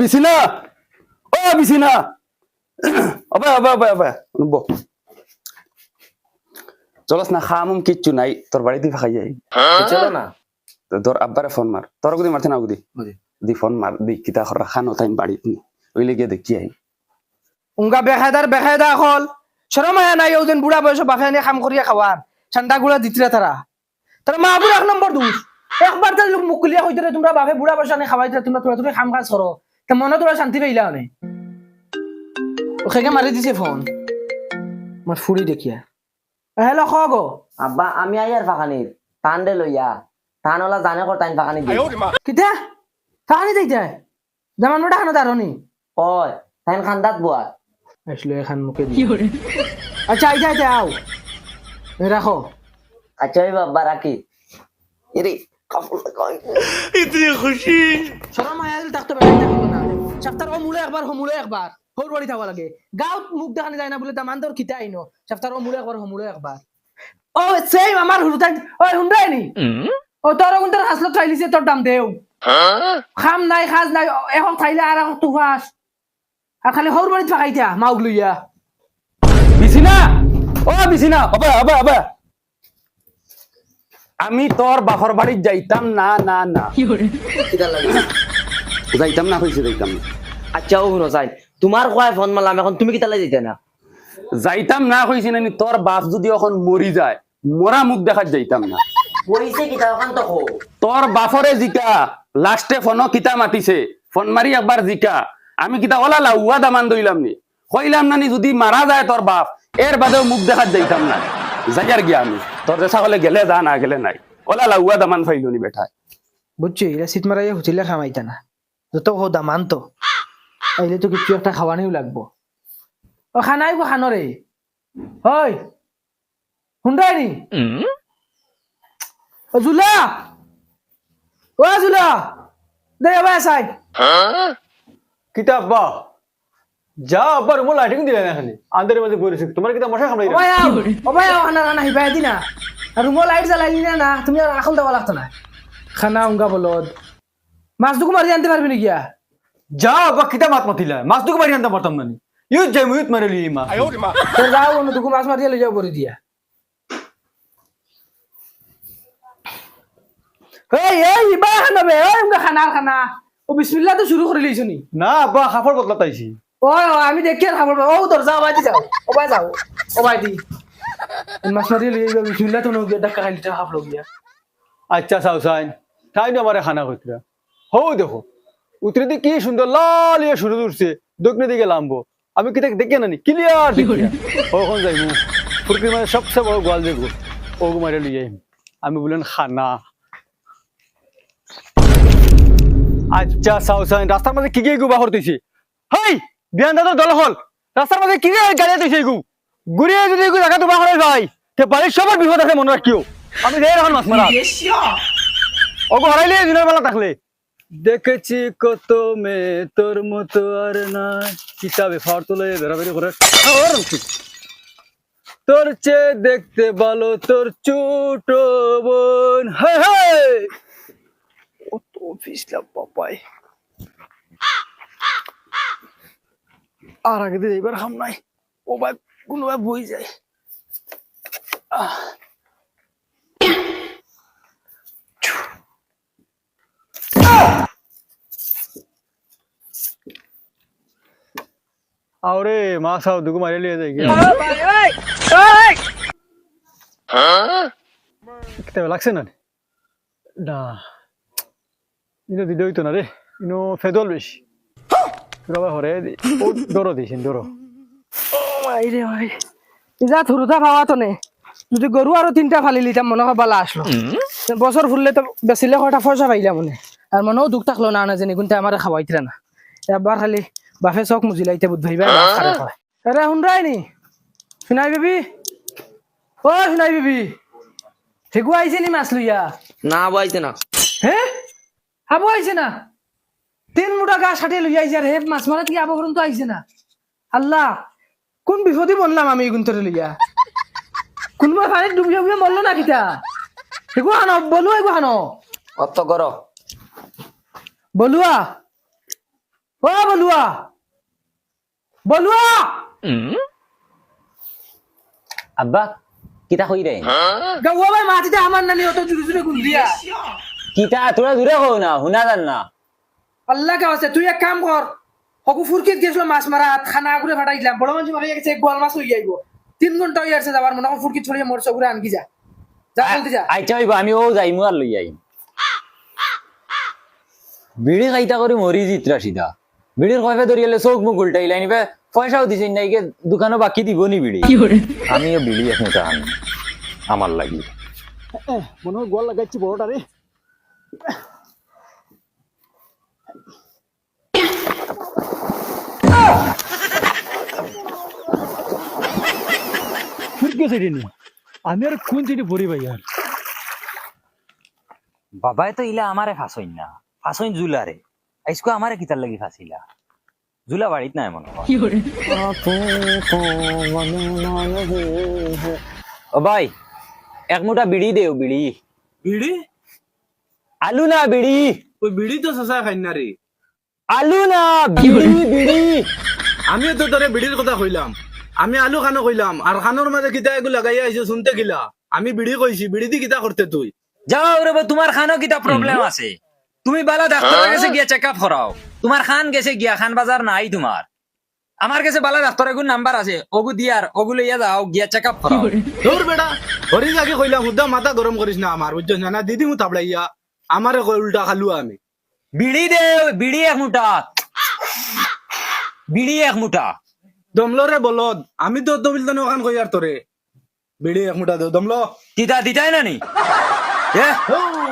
বিছিনা ও বিছিনা অবে অবে অবে অবে ব চলস না খামুম কিচ্ছু নাই তোর বাড়িতে খাই যাই চলো না তোর আব্বারে ফোন মার তোর গুদি মারতে না গুদি দি ফোন মার দি কিতা খরা খানো তাই বাড়ি ওইলে গিয়ে দেখি আই উঙ্গা বেখায়দা হল শরম আয়া নাই ওজন বুড়া বয়স বাফে নিয়ে কাম করিয়া খাওয়ার ঠান্ডা গুড়া দিতরা তারা তারা মা বুড়া এক নম্বর দোষ একবার তার লোক মুকুলিয়া হইতে তোমরা বাপে বুড়া বয়স নিয়ে খাওয়াই তোমরা তোরা তোরা কাম কাজ করো তা মনে তোরা শান্তি পাইলা অনে ওখানে মারি দিছে ফোন আমার ফুড়ি দেখিয়া হ্যালো খ গো আব্বা আমি আইয়ার ফাঁকানির টান দে লইয়া টান ওলা জানে কর টাইম ফাঁকানি দিয়ে কিতা ফাঁকানি যাইতে জামানোটা খানো দারনি ওই টাইম খান্দাত বুয়া আসলে এখান মুখে আচ্ছা আইতে আইতে আও রাখো আচ্ছা ওই বাবা রাখি এরে কাপড় इतनी खुशी শরম আয়া দিল তাকতে বেড়াই থাকিব না সপ্তাহ ও মুলে একবার হমুলে একবার হোর বাড়ি থাকা লাগে গাঁত মুখ দেখানি যায় না বলে দামান তোর খিতা আইনো সপ্তাহ ও মুলে একবার হমুলে একবার ও সেম আমার হুরুতাই ওই হুন্ডাই নি ও তোর কোন হাসলত খাইলিছে তোর দাম দেও খাম নাই খাজ নাই এখন খাইলে আর এখন তুফাস আর খালি হোর বাড়ি থাকাইতা মাউগ লইয়া বিছিনা ও বিছিনা অবে অবে অবে আমি তোর বাপর বাড়ি যাইতাম না না না কিটা লাগে যাইতাম না হইছে যাইতাম না আচ্ছা ও শুনো চাই তোমার কয় ফোন মারলাম এখন তুমি কিটা লাগে যেতে না যাইতাম না কইছি না তোর বাপ যদি এখন মরি যায় মরা মুখ দেখাত যাইতাম না কইছে কিটা এখন তো কো তোর বাপরে জিকা লাস্টে ফোন কিতা মাতিছে ফোন মারি একবার জিকা আমি কিতা ওলা লাউয়া দামান দইলাম নি কইলাম না নি যদি মারা যায় তোর বাপ এর বাদেও মুখ দেখাত যাইতাম না যাইয়ার গিয়া আমি তোর দেশা হলে গেলে যা না গেলে নাই ওলা লাউয়া দামান ফাইলো নি বেটা বুঝছি এরা সিট মারাইয়া হুচিলে খামাইতা না যত হো দামান তো আইলে তো কিছু একটা খাওয়ানিও লাগবো ও খানাই গো খানরে হয় হুন্ডাই নি ও জুলা ও জুলা দে আবার সাই কিতাব বা যা আবার রুমে লাইটিং দিলে না খালি আন্দারের মধ্যে পড়েছে তোমার কিতা মশা কামড়াই ও ভাই খানা খানা হিবাই দিনা আর রুমো লাইট জ্বালাইলি না না তুমি আর আখল দেওয়া লাগতো না খানা উঙ্গা বলদ মাছ দুকু মারি আনতে পারবি নাকি যা বা কিতা মাত মাতিলা মাছ দুকে বাড়ি আনতে পারতাম না ইউজ যাই মুইত মারে লিয়ে মা তোর যাও অন্য দুকু মাছ মারিয়া লই যাও করে দিয়া এই এই ইবা খানা বে ওই উঙ্গা খানা খানা ও বিসমিল্লাহ তো শুরু করে লইছ নি না বা খাফর বদলা তাইছি ওই আমি দেখি আর খাবার ও তোর যাও বাই যাও ও বাই যাও ও বাই দি মাছ মারিয়া লই যাও বিসমিল্লাহ তো নগে ডাক্কা খাইলি তা হাফ লগিয়া আচ্ছা সাউসাইন তাই না আমারে খানা কইতরা হো দেখো উতরে দি কি সুন্দর লাল ইয়ে শুরু উঠছে দক্ষিণে দিকে লাম্বো আমি কিতা দেখে না নি ক্লিয়ার দেখি ওখান যাইমু ফুরকির মানে সবচেয়ে বড় গোয়াল দেখবো ও মারে লই যাইম আমি বলেন খানা আচ্ছা সাউসাইন রাস্তার মধ্যে কি গু বাহর দিছি হাই বিয়ান দাদা দল হল রাস্তার মধ্যে কি গাড়ি দিছে গু ঘুরিয়ে যদি গু জায়গা তো বাহরে ভাই তে বাড়ির সবার বিপদ আছে মনে রাখিও আমি যাই এখন মাছ মারা ওগো হারাইলে দিনের বেলা থাকলে দেখেছি কত মেয়ে তোর মতো আর না কিতাবে ফার তোলে বেড়াবেড়ি করে তোর চেয়ে দেখতে ভালো তোর ছোট বোন হায় হায় ও তো পিছলা বাবাই আর আগে দিয়ে এবার হাম নাই ও ভাই কোনো ভাই বই যায় আরে মা সাউ দুগু মারি লিয়ে যায় কিতা লাগছে না না ইনো দিতে হইতো না রে ইনো ফেদল বেশি তোরা হরে ও দরো দিছেন দরো মাই রে ভাই যা থুরুতা পাওয়া তো নে যদি গরু আরো 3টা ফালি লিতাম মনে হয় বালা আসলো বছর ফুললে তো বেচিলে কয়টা পয়সা পাইলা মনে আর মনেও দুঃখ থাকলো না না জানি কোনটা আমার খাওয়াইতরা না একবার খালি বাফে চক মুজিলাইতে বুধ ভাইবা আরে শুনরাই নি শুনাই বেবি ও শুনাই বেবি ঠিকু আইছে নি মাছ লইয়া না বইতে না হে আবু আইছে না 3 মুঠা গা সাটে লইয়া আইছে রে মাছ মারা কি আবু পর্যন্ত আইছে না আল্লাহ কোন বিপদে বললাম আমি গুন্তরে লইয়া কোনবা পানি ডুবিয়া ডুবিয়া মরলো না কিটা ঠিকু হানো বলু এগো হানো অত করো বলুয়া ও ও বলুয়া বলুয়া আব্বা কিতা কই রে গাওয়া ভাই মাটিতে আমার নানি অত জুড়ে জুড়ে গুন দিয়া কিতা তোরা দূরে কও না শুনা যান না আল্লাহ কে আছে তুই এক কাম কর হকু ফুরকিত গেছিল মাছ মারা খানা করে ফাটাই দিলাম বড় মানুষ মারা গেছে এক গোয়াল মাছ লই আইব 3 ঘন্টা হই আসছে যাবার মনে হয় ফুরকিত ছড়িয়ে মরছ করে আনকি যা যা বলতে যা আইটা হইব আমি ও যাইমু আর লই আইম বিড়ি খাইতা করে মরি জিতরা সিধা বিড়ির কয়ফে ধরিয়ালে চোখ মুখ উল্টাই লাইনিবে পয়সাও দিছেন নাই কে দোকানও বাকি দিব নি বিড়ি আমিও বিড়ি এখন আনি আমার লাগি মনে হয় গোল লাগাইছি বড়টা রে আমি আর কোন চিঠি পড়ি ভাই আর বাবাই তো ইলা আমারে ফাঁসইন না ফাঁসইন জুলারে আইসকো আমারে কিতার লাগি ফাঁসিলা জুলা বাড়িত নাই মনে হয় ও ভাই এক মুঠা বিড়ি দেও বিড়ি বিড়ি আলু না বিড়ি ওই বিড়ি তো সসা খাই না রে আলু না বিড়ি বিড়ি আমিও তো তোরে বিড়ির কথা কইলাম আমি আলু খানো কইলাম আর খানোর মাঝে কিতা এগুলো লাগাই আইছো শুনতে গিলা আমি বিড়ি কইছি বিড়ি দি কিতা করতে তুই যাও রে তোমার খানো কিতা প্রবলেম আছে তুমি বালা ডাক্তারের কাছে গিয়া চেক আপ করাও তোমার খান গেছে গিয়া খান বাজার নাই তোমার আমার কাছে বালা ডাক্তারের গুণ নাম্বার আছে ওগু দিয়ার ওগু লইয়া যাও গিয়া চেক আপ করাও তোর বেটা হরি আগে কইলাম মুদ্দা মাথা গরম করিস না আমার বুঝছ না দিদি মু তাবড়াইয়া আমারে কই উল্টা খালু আমি বিড়ি দে বিড়ি এক মুঠা বিড়ি এক মুঠা দমলো রে বলদ আমি তো দবিল তো ওখান কই আর তোরে বিড়ি এক মুঠা দে দমলো কিতা দিতাই না নি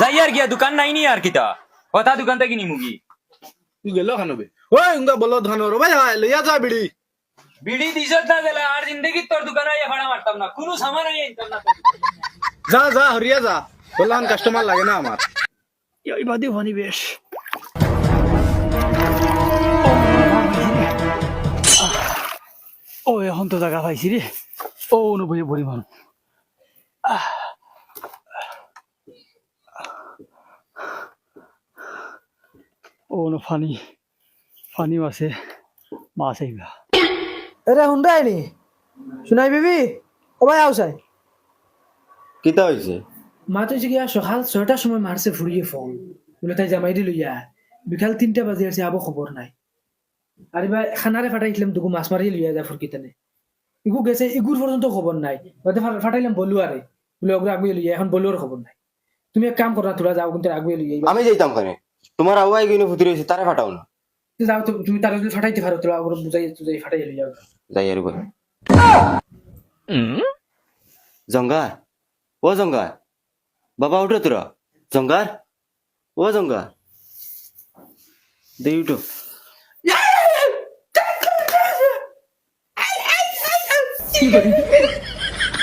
যাই আর গিয়া দোকান নাই নি আর কিতা কথা দোকান থেকে নিমুগি তুই গেল খানবে ওই উঙ্গা বলদ খানো রে ভাই লইয়া যা বিড়ি বিড়ি দিছত না দিলে আর জিন্দগি তোর দোকানে আইয়া ভাড়া মারতাম না কোনো সামান আইয়া আনতাম না যা যা হরিয়া যা বললাম কাস্টমার লাগে না আমার এই বাদে হনি বেশ ও এখন তো জায়গা পাইছি রে ও অনুভূতি পরিমাণ ও নো ফানি ফানিও আছে মাছ আইবা এরে হুন্ডাই নি শুনাই বিবি ও ভাই আউসাই কিতা হইছে মা তো গিয়া সকাল 6টার সময় মারছে ফুরিয়ে ফোন বলে তাই জামাই দি লইয়া বিকাল 3টা বাজে আছে আবো খবর নাই আরে ভাই খানারে ফাটাইছিলাম দুগু মাছ মারি লইয়া যা ফুরকিতেনে ইগু গেছে ইগুর পর্যন্ত খবর নাই ওতে ফাটাইলাম বলু আরে বলে ওগুলো আগুয়ে লইয়া এখন বলুর খবর নাই তুমি এক কাম করো না তোরা যাও কিন্তু আগুয়ে লইয়া আমি যাইতাম কানে তোমার আওয়াই গইনে ফুটি রইছে তারে ফাটাও না যাও তো তুমি তারা যদি ফাটাইতে পারো তোরা ওগুলো বুঝাই ফাটাই লইয়া যাই আর কই জঙ্গার ও জঙ্গার বাবা উঠো তোরা জঙ্গার ও জঙ্গার দেই উঠো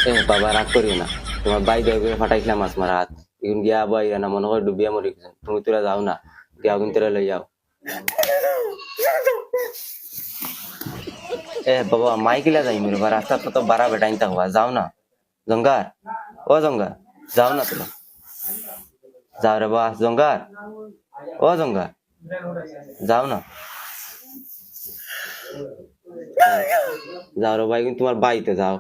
এ বাবা রাগ করিও না তোমার বাই দয় করে ফাটাইছিলাম মাছ মারা হাত এখন গিয়া বাই না মনে হয় ডুবিয়া মরি গেছে তুমি তোরা যাও না গিয়া কিন্তু তোরা লই যাও এ বাবা মাইকিলা যাই মেরে বা রাস্তা তো বারা বেটাইন থাকবা যাও না জঙ্গার ও জঙ্গার যাও না তোরা যাও রে বা জঙ্গার ও জঙ্গার যাও না যাও রে ভাই কিন্তু তোমার বাড়িতে যাও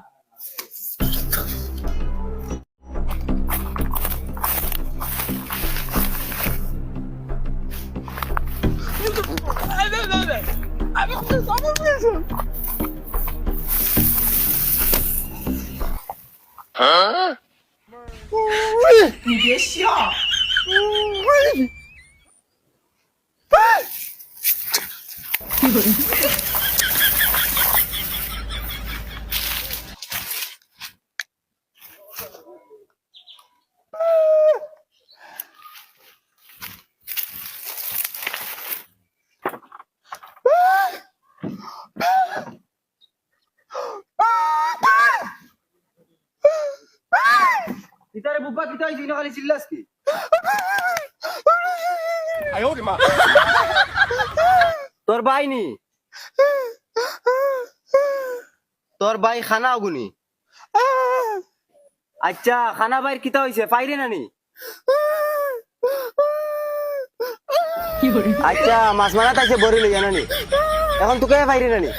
ইতারে বুব্বা কিতা হইছিল খালি চিল্লাস কি তোর ভাই নি তোর ভাই খানা আগুনি আচ্ছা খানা ভাইয়ের কিতা হইছে পাইরে নানি আচ্ছা মাছ মারা তাইছে বরি লইয়া নানি এখন তোকে বাইরে নানি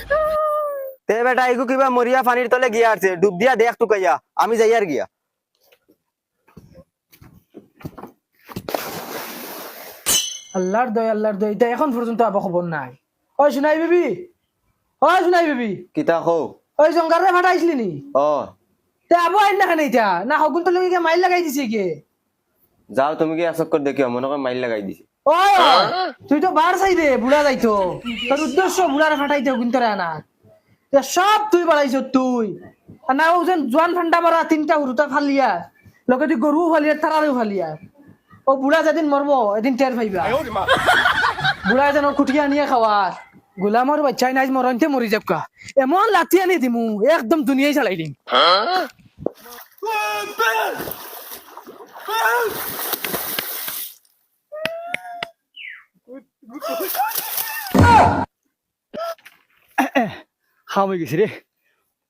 তে বেটা এগু কিবা মরিয়া পানির তলে গিয়া আছে ডুব দিয়া দেখ তুকাইয়া আমি যাই আর গিয়া আল্লাহর দয় এটা এখন পর্যন্ত আবার খবর নাই। ওই শুনাই বিবি, ওই শুনাই বিবি, কিতা কও ওই জঙ্গারে ফাটাইছিলি নি? ও তে আবু আইন না কেন এটা? না হগুন তো লগে মাইল লাগাই দিছে কে? যাও তুমি কি আসক করে দেখিও মনে করে মাইল লাগাই দিছি ওই তুই তো বার চাই দে বুড়া যাইতো, তোর উদ্দেশ্য বুড়ারে ফাটাইতে হগুন তোরা না। তে সব তুই বাড়াইছ তুই। আর না ও যেন জোয়ান ফান্ডা মারা তিনটা হুরুতা ফালিয়া লগে তুই গরু ফালিয়া তারারেও ফালিয়া। ও বুড়া যেদিন মরবো এদিন টের পাইবা। বুড়া যেন কুটিয়া নিয়ে খাওয়ার গোলামর বাচ্চাই নাই মরণতে মরি যাবকা এমন লাঠি আনি দিমু একদম দুনিয়ায় চালাই দিম। খাম হয়ে গেছি রে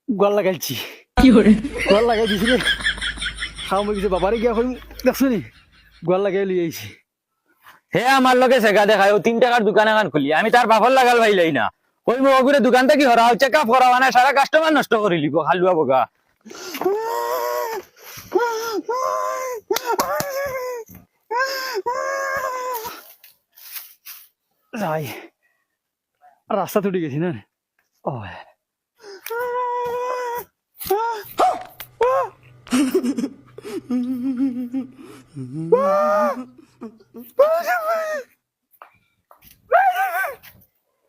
গল লাগাইছি গল লাগাই দিছি রে খাম হয়ে গেছে বাবারে গিয়া কই দেখছো নি গল লাগাই লিয়ে আইছি হে আমার লগে সেগা দেখায় ও 3 টাকার দোকান এখন খুলি আমি তার বাফর লাগাল ভাইলাই না ওই মগুরে দোকানটা কি হরা চেক আপ করা মানে সারা কাস্টমার নষ্ট করে লিব হালুয়া বগা যাই রাস্তা তুটি গেছি না ও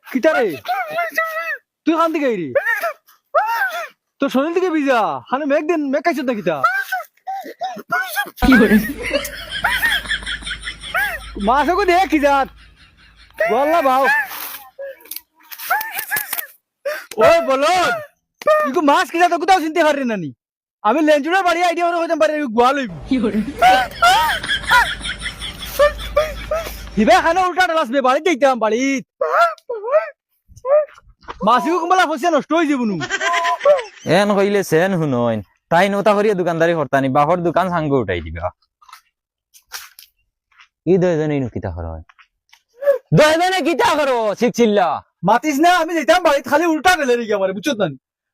কিতা রে তুই খান থেকে আইরি তোর শরীর থেকে ভিজা হানে মেঘ দিন মেঘ খাইছ না কিতা মাছকে দেখ কি যাত বললা ভাও ওই বলদ ইগো মাছ কি যাত কোথাও চিনতে পারি না নি আমি লেঞ্জুড়ার বাড়ি আইডিয়া করে কইতাম পারি গোয়া লইব দিবে খানা উল্টা ডালাস বে বাড়ি যাইতাম বাড়ি মাছকে কুমলা ফসিয়া নষ্ট হই যাবনু এন কইলে সেন হুনইন তাই নতা করিয়া দোকানদারি হরতানি বাফর দোকান সাঙ্গ উঠাই দিবা ই দয়জনে কিতা করো দয়জনে কিতা করো শিখছিল্লা মাতিস না আমি যাইতাম বাড়ি খালি উল্টা ডালে রে আমারে বুঝছত না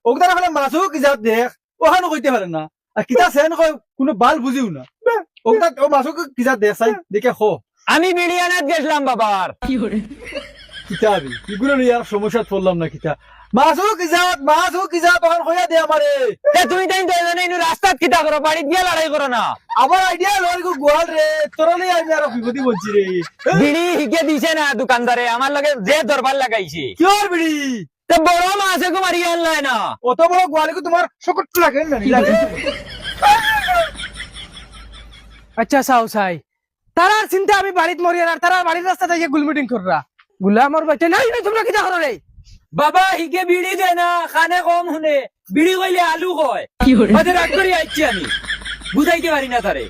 ওগদার খালি মাছও কি যাত দেখ ওখানে কইতে পারে না আর কিতা সেন কই কোনো বাল বুঝিও না ওগদা ও মাছও কি যাত দেখ চাই দেখে খো আমি বিড়িয়ানাত গেছিলাম বাবার কিতাবি এগুলো নিয়ে আর সমস্যা পড়লাম না কিতা মাছও কি যাত তখন কইয়া দে আমারে তুমি তাই দয়জনে ইনু রাস্তাত কিতা করো বাড়িত গিয়া লড়াই করো না আবার আইডিয়া লই গো গোয়াল রে তোরা লই আমি আর বিপদি বলছি রে বিড়ি হিকে দিছে না দোকানদারে আমার লগে যে দরবার লাগাইছে কি আর বিড়ি তো বড় মাছে কো মারি আনলাই না অত বড় গোয়ালে তোমার সকট লাগে না লাগে আচ্ছা সাউ সাই তারার চিন্তা আমি বাড়িত মরিয়ার আর তারার বাড়ির রাস্তা থেকে গুলমিটিং কররা গুলামর বাচ্চা নাই না তোমরা কিতা করো রে বাবা হিকে বিড়ি দে না খানে কম শুনে বিড়ি কইলে আলু কয় ওদের রাগ করি আইছি আমি বুঝাইতে পারি না তারে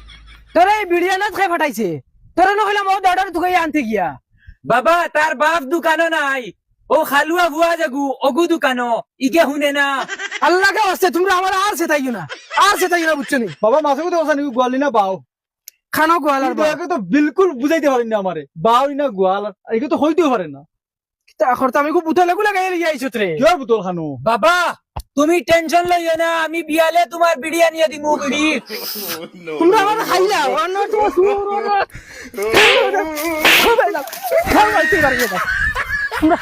তোরা এই বিড়িয়ানাত খাই ফাটাইছে তোরা নহলে মো অর্ডার তুকাই আনতে গিয়া বাবা তার বাপ দোকানও নাই ও খালুয়া বুয়া জাগু অগু দোকানো ইকে শুনে না আল্লাহকে আসছে তোমরা আমার আর সেটাইও না বুঝছো নি বাবা মাছও তো ওখানে গোয়ালি না বাও খানো গোয়ালার তোকে তো বিলকুল বুঝাইতে পারি না আমারে বাও না গোয়াল এগুলো তো হইতেও পারে না এখন তো আমি খুব বুতলে গুলা গাইলে আইছো রে কি আর বোতল খানো বাবা তুমি টেনশন লইও না আমি বিয়ালে তোমার বিড়ি আনিয়ে দিমু বিড়ি তোমরা আমার খাইলা অন্য তো খাইলা খাইলা তোমরা